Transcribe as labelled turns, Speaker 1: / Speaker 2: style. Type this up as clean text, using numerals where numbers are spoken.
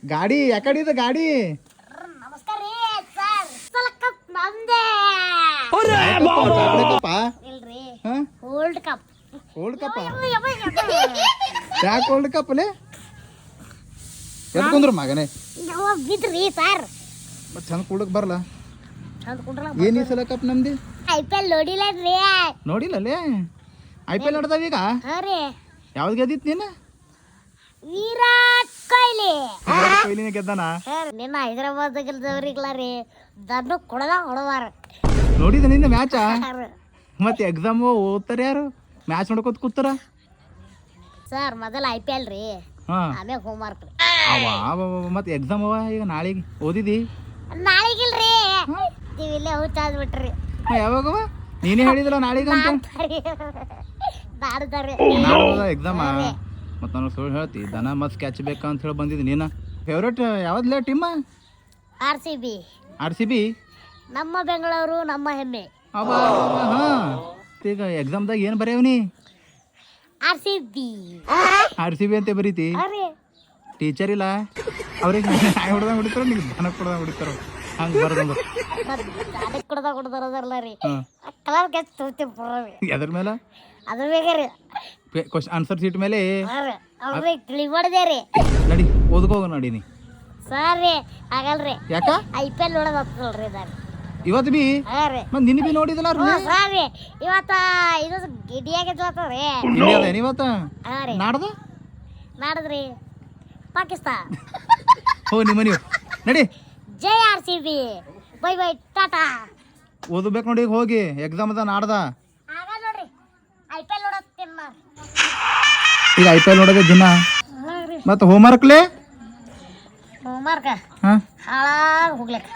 Speaker 1: ಗಾಡಿ ಯಾಕಡಿದ ಗಾಡಿ
Speaker 2: ನಮಸ್ಕಾರ ರೀ ಸರ್ ಕಪ್ ನಮ್ದೇ
Speaker 1: ಕಪ್ಪ
Speaker 2: ಇಲ್ರಿ
Speaker 1: ಹಾ
Speaker 2: ಕೋಲ್ಡ್ ಕಪ್
Speaker 1: ಕೋಲ್ಡ್ ಕಪ್ಪ ಯಾಕೆ ಕೋಲ್ಡ್ ಕಪ್ಪಲೆ ಎದ್ಕೊಂಡ್ರು ಮಗನೇ
Speaker 2: ಬಿದ್ರಿ ಸರ್
Speaker 1: ಮತ್ತೆ ಚಂದ ಕೂಡಕ್ ಬರಲ್ಲ
Speaker 2: ಅಂದ್ಕೊಂಡ್ರ
Speaker 1: ಏನ್ ಈ ಸಲ ಕಪ್ ನಮ್ದು
Speaker 2: IPL ನೋಡಿಲ್ಲನ್ರಿ
Speaker 1: ನೋಡಿಲ್ಲಲೇ IPL ನಡ್ದಾವ ಈಗ
Speaker 2: ಹಾ ರೀ
Speaker 1: ಯಾವ್ದು ಗೆದ್ದಿತ್ತು ನೀನು
Speaker 2: ವಿರಾಟ್ ಕೊಹ್ಲಿ
Speaker 1: ಕೊಹ್ಲಿನ ಗೆದ್ದಾನ
Speaker 2: ನಿನ್ನ ಹೈದರಾಬಾದ್ ಗೆಲ್ದವ್ರಿಗ್ಲ ರೀ ದನ್ನು ಕೊಡದ ಹೊಡವಾರ
Speaker 1: ನೋಡಿದ ನಿನ್ನ ಮ್ಯಾಚ ಮತ್ತೆ ಎಕ್ಸಾಮ್ ಓದ್ತಾರೆ ಯಾರು ಮ್ಯಾಚ್ ನೋಡ್ಕೊತ ಕೂತಾರ
Speaker 2: ಸರ್ ಮೊದಲ IPL ರೀ
Speaker 1: ಹಾ
Speaker 2: ಆಮೇಲೆ ಹೋಮ್ವರ್ಕ್ ರೀ
Speaker 1: ಅವ ಮತ್ತೆ ಎಕ್ಸಾಮ್ ಅವ ಈಗ ನಾಳೆಗೆ ಓದಿದಿ
Speaker 2: ನಾಳೆಗಿಲ್ರಿ ಇಲ್ಲೇ ಹುಚ್ಚಾದ್ ಬಿಟ್ರಿ
Speaker 1: ಯಾವಾಗವ ನೀನೇ ಹೇಳಿದಿಲ್ಲ ನಾಳೆಗೆ ಅಂತ
Speaker 2: ನಾಡ್ದಾರಿ
Speaker 1: ನಾಡ್ದ ಎಕ್ಸಾಮ ಮತ್ತೆ ನನಗೆ ಸುಳ್ಳು ಹೇಳ್ತಿ ದನ ಮತ್ ಕ್ಯಾಚ್ ಬೇಕಾ ಅಂತ ಹೇಳಿ ಬಂದಿದ್ದು ನೀನು ಫೇವ್ರೇಟ್ ಯಾವ್ದಲ್ಲ ಟೀಮ
Speaker 2: RCB
Speaker 1: RCB
Speaker 2: ನಮ್ಮ ಬೆಂಗಳೂರು ನಮ್ಮ ಹೆಮ್ಮೆ
Speaker 1: ಅವ ಹಾ ಈಗ ಎಕ್ಸಾಮ್ದಾಗ ಏನು ಬರೆಯವನಿ
Speaker 2: RCB
Speaker 1: RCB ಅಂತ ಬರೀತಿ
Speaker 2: ಅರೆ
Speaker 1: ಟೀಚರ್ ಇಲ್ಲ ಅವ್ರಿಗೆ ನಾಯಿ ಹೊಡೆದಂಗೆ ಹೊಡಿತಾರ ನಿಂಗೆ ದನ ಕೊಡ್ದಂಗೆ ಹೊಡಿತಾರ ಹಂಗೆ ಬರೋದಂಗ
Speaker 2: ಅದಕ್ಕೆ ಕೊಡ್ದಾರಲ್ಲ ರೀ
Speaker 1: ಹಾಂ
Speaker 2: ಕಲರ್ ಕೆಚ್ಚ ತೋರ್ತೀವಿ ಬರೋರಿ
Speaker 1: ಎದ್ರ ಮೇಲೆ
Speaker 2: ಅದ್ರ ಬೇಕ್ರಿ
Speaker 1: ಕ್ವಶನ್ ಆನ್ಸರ್ ಸೀಟ್ ಮೇಲೆ
Speaker 2: ಅವ್ರಿಗೆ ತಿಳಿ ಮಾಡಿದೆ ರೀ
Speaker 1: ನಡಿ ಓದ್ಕೋಗ ನಡೀನಿ
Speaker 2: ಸರ್ ರೀ ಆಗಲ್ರಿ
Speaker 1: ಯಾಕ
Speaker 2: IPL ನೋಡೋದು ಹತ್ತಲ್ರಿ ಇದಾರೆ
Speaker 1: ಇವತ್ತು ಬಿ
Speaker 2: ಹಾ ರೀ
Speaker 1: ಮತ್ತೆ ನಿನ್ನ ಬಿ ನೋಡಿದಲ್ಲ
Speaker 2: ಸರ್ ರೀ ಇವತ್ತ ಇದು ಗಿಡಿಯಾಗೆ ಜೋತವ್ರಿ
Speaker 1: ಇಂಡಿಯಾದ ಇವತ್ತ
Speaker 2: ಹಾ ರೀ
Speaker 1: ನಾಡ್ದ
Speaker 2: ನಾಡದ್ರಿ ಪಾಕಿಸ್ತಾನ್
Speaker 1: ಹೋ ನಿಮ್ಮ ನೀವು ನಡಿ
Speaker 2: ಜೈ RCB ಬೈ ಬೈ ಟಾಟಾ
Speaker 1: ಓದಬೇಕು ನೋಡಿ ಈಗ ಹೋಗಿ ಎಕ್ಸಾಮ್ ಅದ ನಾಡ್ದ
Speaker 2: ಆಗ ನೋಡ್ರಿ IPL ನೋಡತ್ತೀನಿ ನಾನು
Speaker 1: ಈಗ IPL ನೋಡೋದೇ ದಿನ
Speaker 2: ನೋಡ್ರಿ
Speaker 1: ಮತ್ತೆ ಹೋಮ್ವರ್ಕ್ಲೇ
Speaker 2: ಹೋಮ್ವರ್ಕ್
Speaker 1: ಹಾಂ
Speaker 2: ಹಾಳಾಗಿ ಹೋಗ್ಲಿಕ್ಕೆ